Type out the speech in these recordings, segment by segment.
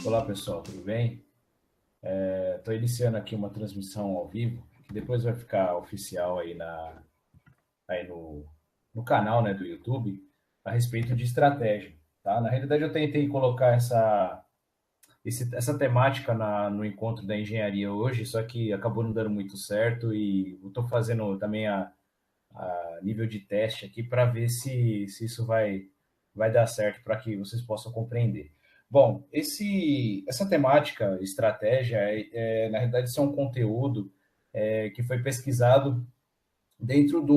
Olá pessoal, tudo bem? Estou iniciando aqui uma transmissão ao vivo, que depois vai ficar oficial aí no canal, né, do YouTube, a respeito de estratégia. Tá? Na realidade, eu tentei colocar essa temática no encontro da engenharia hoje, só que acabou não dando muito certo e eu estou fazendo também a nível de teste aqui para ver se isso vai dar certo para que vocês possam compreender. Bom, essa temática, estratégia, na realidade, isso é um conteúdo que foi pesquisado dentro de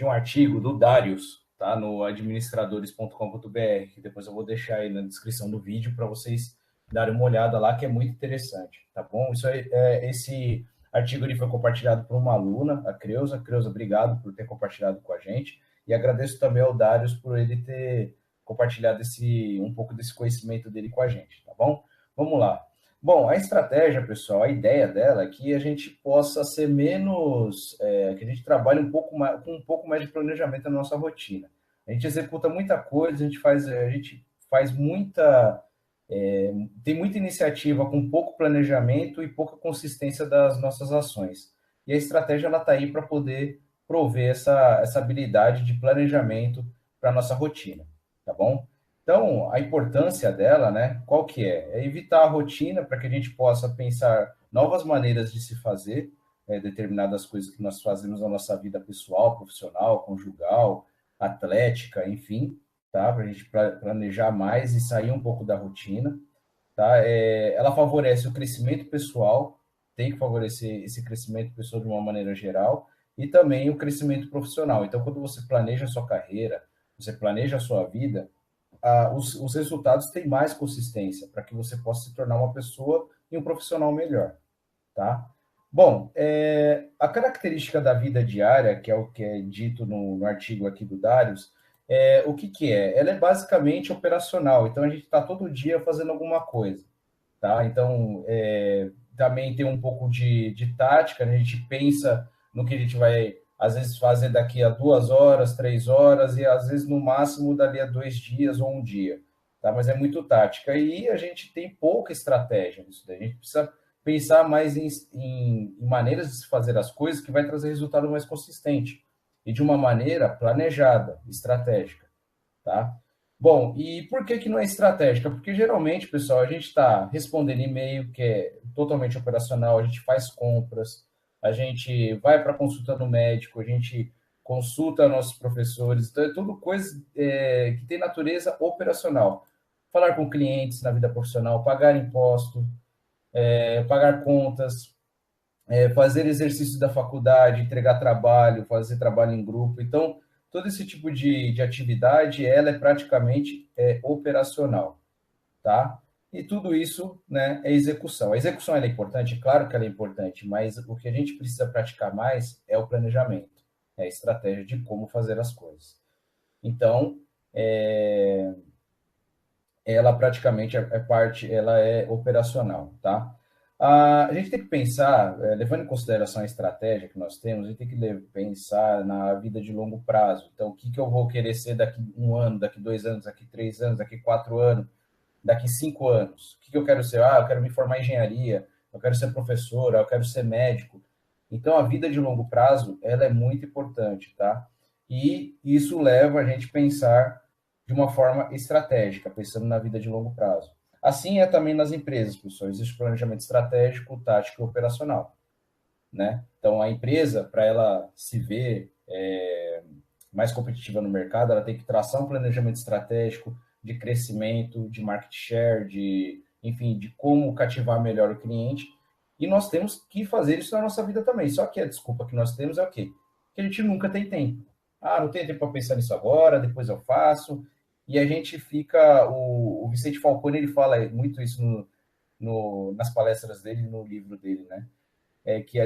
um artigo do Darius, tá? No administradores.com.br, que depois eu vou deixar aí na descrição do vídeo para vocês darem uma olhada lá, que é muito interessante, tá bom? Esse artigo ele foi compartilhado por uma aluna, a Creuza. Creuza, obrigado por ter compartilhado com a gente. E agradeço também ao Darius por ele ter compartilhado um pouco desse conhecimento dele com a gente, tá bom? Vamos lá. Bom, a estratégia, pessoal, a ideia dela é que a gente possa ser menos, que a gente trabalhe com um pouco mais de planejamento na nossa rotina. A gente executa muita coisa, a gente faz tem muita iniciativa com pouco planejamento e pouca consistência das nossas ações. E a estratégia ela está aí para poder prover essa habilidade de planejamento para a nossa rotina, tá bom? Então, a importância dela, né, qual que é? É evitar a rotina para que a gente possa pensar novas maneiras de se fazer determinadas coisas que nós fazemos na nossa vida pessoal, profissional, conjugal, atlética, enfim, tá? Para a gente planejar mais e sair um pouco da rotina, tá? Ela favorece o crescimento pessoal, tem que favorecer esse crescimento pessoal de uma maneira geral, e também o crescimento profissional. Então, quando você planeja a sua carreira, você planeja a sua vida, os resultados têm mais consistência para que você possa se tornar uma pessoa e um profissional melhor, tá? Bom, a característica da vida diária, que é o que é dito no artigo aqui do Darius, o que é? Ela é basicamente operacional, então a gente está todo dia fazendo alguma coisa, tá? Então, também tem um pouco de tática, né? A gente pensa no que a gente vai, às vezes, fazer daqui a 2 horas, 3 horas, e às vezes, no máximo, dali a 2 dias ou um dia, tá? Mas é muito tática, e a gente tem pouca estratégia nisso daí. A gente precisa pensar mais em maneiras de se fazer as coisas que vai trazer resultado mais consistente, e de uma maneira planejada, estratégica, tá? Bom, e por que não é estratégica? Porque geralmente, pessoal, a gente está respondendo e-mail, que é totalmente operacional, a gente faz compras, a gente vai para consulta no médico, a gente consulta nossos professores, então é tudo coisa que tem natureza operacional. Falar com clientes na vida profissional, pagar imposto, pagar contas, fazer exercício da faculdade, entregar trabalho, fazer trabalho em grupo. Então, todo esse tipo de atividade, ela é praticamente operacional, tá? E tudo isso, né, é execução. A execução ela é importante? Claro que ela é importante, mas o que a gente precisa praticar mais é o planejamento, é a estratégia de como fazer as coisas. Então, ela praticamente ela é operacional, tá? A gente tem que pensar, levando em consideração a estratégia que nós temos, a gente tem que pensar na vida de longo prazo. Então, o que eu vou querer ser daqui 1 ano, daqui 2 anos, daqui 3 anos, daqui 4 anos, daqui 5 anos? O que eu quero ser? Eu quero me formar em engenharia, eu quero ser professor, eu quero ser médico. Então, a vida de longo prazo, ela é muito importante, tá? E isso leva a gente a pensar de uma forma estratégica, pensando na vida de longo prazo. Assim é também nas empresas, pessoal. Existe planejamento estratégico, tático e operacional, né? Então, a empresa, para ela se ver mais competitiva no mercado, ela tem que traçar um planejamento estratégico de crescimento, de market share, enfim, de como cativar melhor o cliente. E nós temos que fazer isso na nossa vida também. Só que a desculpa que nós temos é o quê? Que a gente nunca tem tempo. Não tenho tempo para pensar nisso agora, depois eu faço. E a gente fica. O Vicente Falcone ele fala muito isso nas palestras dele, no livro dele, né? Que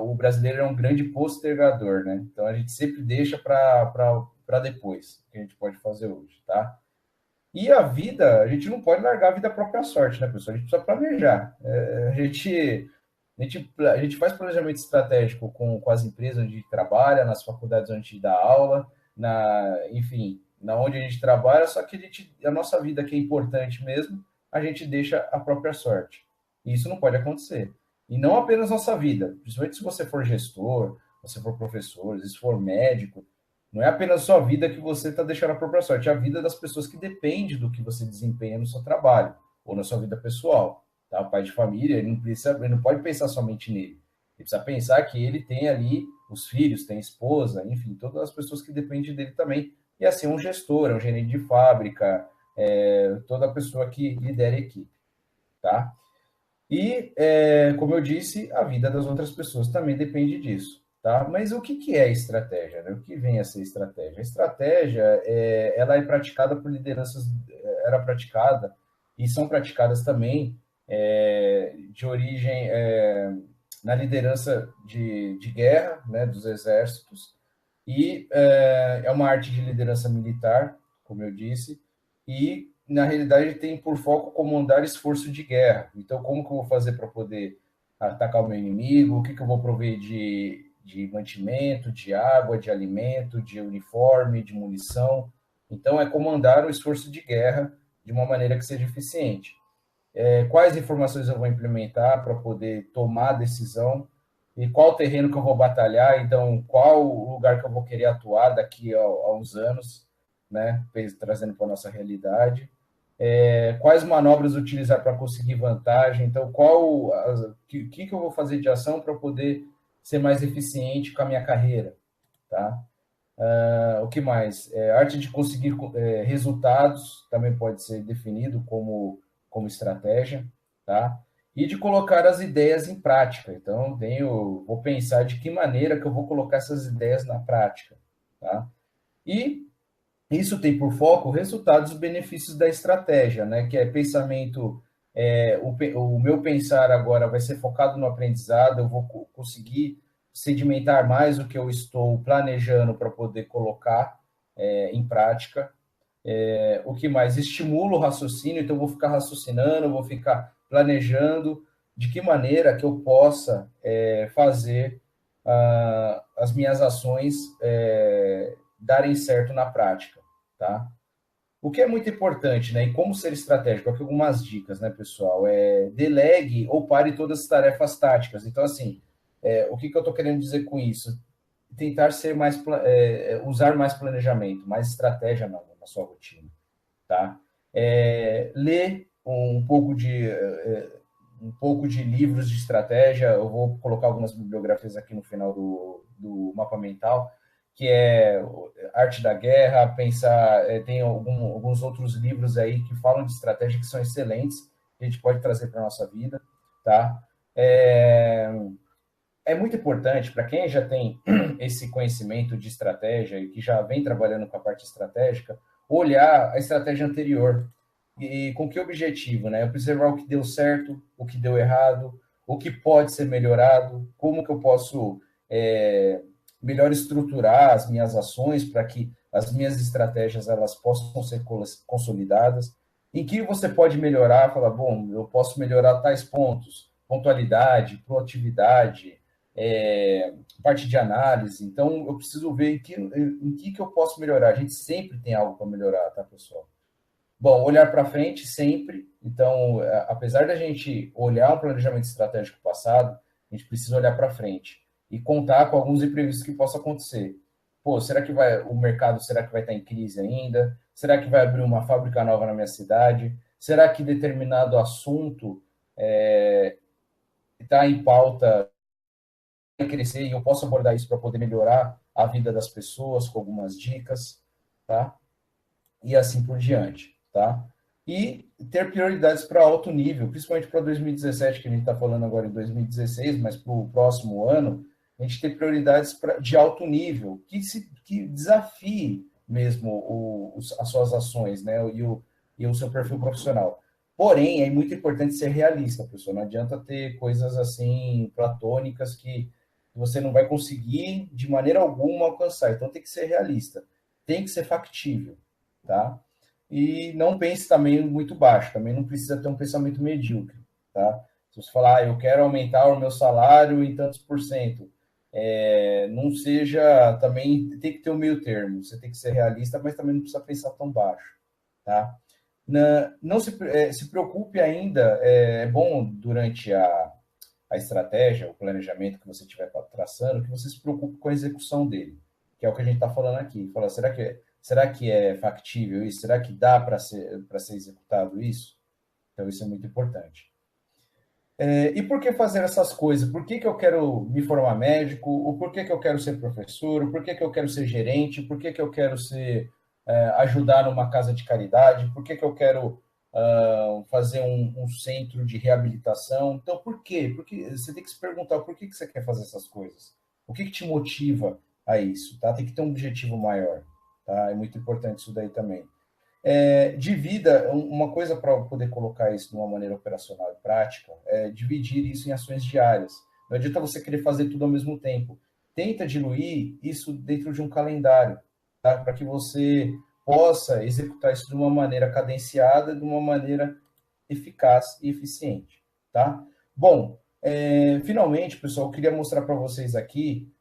o brasileiro é um grande postergador, né? Então a gente sempre deixa para depois, o que a gente pode fazer hoje, tá? E a vida, a gente não pode largar a vida à própria sorte, né, pessoal? A gente precisa planejar. A gente faz planejamento estratégico com as empresas onde a gente trabalha, nas faculdades onde a gente dá aula, enfim, na onde a gente trabalha, só que a nossa vida que é importante mesmo, a gente deixa a própria sorte. E isso não pode acontecer. E não apenas nossa vida, principalmente se você for gestor, se você for professor, se for médico, não é apenas a sua vida que você está deixando a própria sorte, é a vida das pessoas que depende do que você desempenha no seu trabalho ou na sua vida pessoal. Tá? O pai de família, ele não pode pensar somente nele. Ele precisa pensar que ele tem ali os filhos, tem esposa, enfim, todas as pessoas que dependem dele também. E assim, um gestor, um gerente de fábrica, toda pessoa que lidera a equipe. Tá? E, como eu disse, a vida das outras pessoas também depende disso. Tá? Mas o que é estratégia? Né? O que vem a ser estratégia? A estratégia ela é praticada por lideranças, era praticada e são praticadas também de origem na liderança de guerra, né, dos exércitos, e é uma arte de liderança militar, como eu disse, e na realidade tem por foco comandar esforço de guerra. Então, como que eu vou fazer para poder atacar o meu inimigo? O que eu vou prover de mantimento, de água, de alimento, de uniforme, de munição? Então, é comandar o esforço de guerra de uma maneira que seja eficiente. Quais informações eu vou implementar para poder tomar a decisão e qual terreno que eu vou batalhar, então qual o lugar que eu vou querer atuar daqui a uns anos, né, trazendo para a nossa realidade. Quais manobras utilizar para conseguir vantagem, então o que eu vou fazer de ação para poder ser mais eficiente com a minha carreira, tá? O que mais? Arte de conseguir resultados também pode ser definido como estratégia, tá? E de colocar as ideias em prática. Então, vou pensar de que maneira que eu vou colocar essas ideias na prática, tá? E isso tem por foco resultados e benefícios da estratégia, né? Que é pensamento, o meu pensar agora vai ser focado no aprendizado, eu vou conseguir sedimentar mais o que eu estou planejando para poder colocar em prática. O que mais? Estimula o raciocínio, então eu vou ficar raciocinando, eu vou ficar planejando de que maneira que eu possa fazer as minhas ações darem certo na prática, tá? O que é muito importante, né? E como ser estratégico? Aqui algumas dicas, né, pessoal? Delegue ou pare todas as tarefas táticas. Então, assim, o que eu estou querendo dizer com isso? Tentar ser usar mais planejamento, mais estratégia na sua rotina, tá? Ler um pouco de livros de estratégia. Eu vou colocar algumas bibliografias aqui no final do mapa mental, que é Arte da Guerra, pensar, tem alguns outros livros aí que falam de estratégia que são excelentes, que a gente pode trazer para a nossa vida, tá? É muito importante para quem já tem esse conhecimento de estratégia e que já vem trabalhando com a parte estratégica, olhar a estratégia anterior. E com que objetivo, né? Observar o que deu certo, o que deu errado, o que pode ser melhorado, como que eu posso melhor estruturar as minhas ações para que as minhas estratégias elas possam ser consolidadas. Em que você pode melhorar, falar, bom, eu posso melhorar tais pontos, pontualidade, proatividade, parte de análise. Então, eu preciso ver em que eu posso melhorar. A gente sempre tem algo para melhorar, tá, pessoal? Bom, olhar para frente sempre. Então, apesar da gente olhar um planejamento estratégico passado, a gente precisa olhar para frente e contar com alguns imprevistos que possam acontecer. Pô, será que o mercado será que vai estar em crise ainda? Será que vai abrir uma fábrica nova na minha cidade? Será que determinado assunto está em pauta crescer e eu posso abordar isso para poder melhorar a vida das pessoas com algumas dicas, tá? E assim por diante, tá? E ter prioridades para alto nível, principalmente para 2017, que a gente está falando agora em 2016, mas para o próximo ano, a gente ter prioridades de alto nível, que desafie mesmo as suas ações, né? E o seu perfil profissional. Porém, é muito importante ser realista, pessoal. Não adianta ter coisas assim platônicas que você não vai conseguir de maneira alguma alcançar. Então tem que ser realista, tem que ser factível, tá? E não pense também muito baixo, também não precisa ter um pensamento medíocre, tá? Se você falar, eu quero aumentar o meu salário em tantos por cento, não seja também, tem que ter um meio termo, você tem que ser realista, mas também não precisa pensar tão baixo, tá? Não se preocupe ainda, é bom durante a estratégia, o planejamento que você estiver traçando, que você se preocupe com a execução dele, que é o que a gente está falando aqui. Fala, será que é factível isso? Será que dá para ser executado isso? Então, isso é muito importante. E por que fazer essas coisas? Por que eu quero me formar médico? O porquê que eu quero ser professor? O porquê que eu quero ser gerente? Por que eu quero ajudar numa casa de caridade? Por que eu quero fazer um centro de reabilitação? Então, por quê? Porque você tem que se perguntar por que você quer fazer essas coisas. O que te motiva a isso? Tá? Tem que ter um objetivo maior. Tá? É muito importante isso daí também. Divida, uma coisa para poder colocar isso de uma maneira operacional e prática, é dividir isso em ações diárias. Não adianta você querer fazer tudo ao mesmo tempo. Tenta diluir isso dentro de um calendário, tá? Para que você possa executar isso de uma maneira cadenciada, de uma maneira eficaz e eficiente, tá? Bom, finalmente, pessoal, eu queria mostrar para vocês aqui,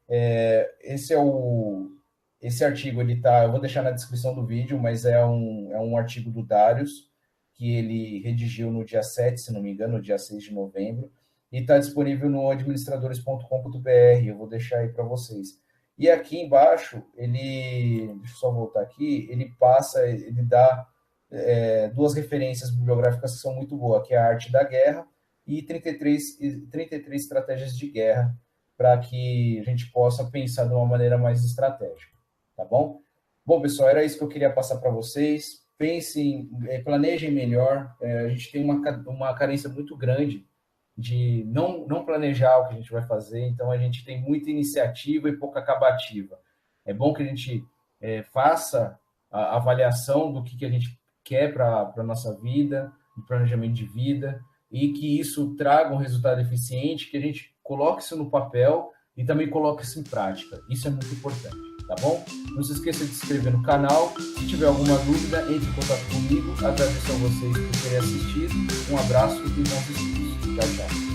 esse artigo, eu vou deixar na descrição do vídeo, mas é um artigo do Darius, que ele redigiu no dia 7, se não me engano, no dia 6 de novembro, e está disponível no administradores.com.br, eu vou deixar aí para vocês. E aqui embaixo, deixa eu só voltar aqui, ele dá duas referências bibliográficas que são muito boas, que é a Arte da Guerra e 33 estratégias de guerra, para que a gente possa pensar de uma maneira mais estratégica. Tá bom? Bom, pessoal, era isso que eu queria passar para vocês. Pensem, planejem melhor. A gente tem uma carência muito grande de não planejar o que a gente vai fazer, então a gente tem muita iniciativa e pouca acabativa. É bom que a gente faça a avaliação do que a gente quer para a nossa vida, do planejamento de vida, e que isso traga um resultado eficiente, que a gente coloque isso no papel e também coloque isso em prática. Isso é muito importante. Tá bom? Não se esqueça de se inscrever no canal. Se tiver alguma dúvida, entre em contato comigo. Agradeço a vocês por terem assistido. Um abraço e bons estudos. Tchau, tchau.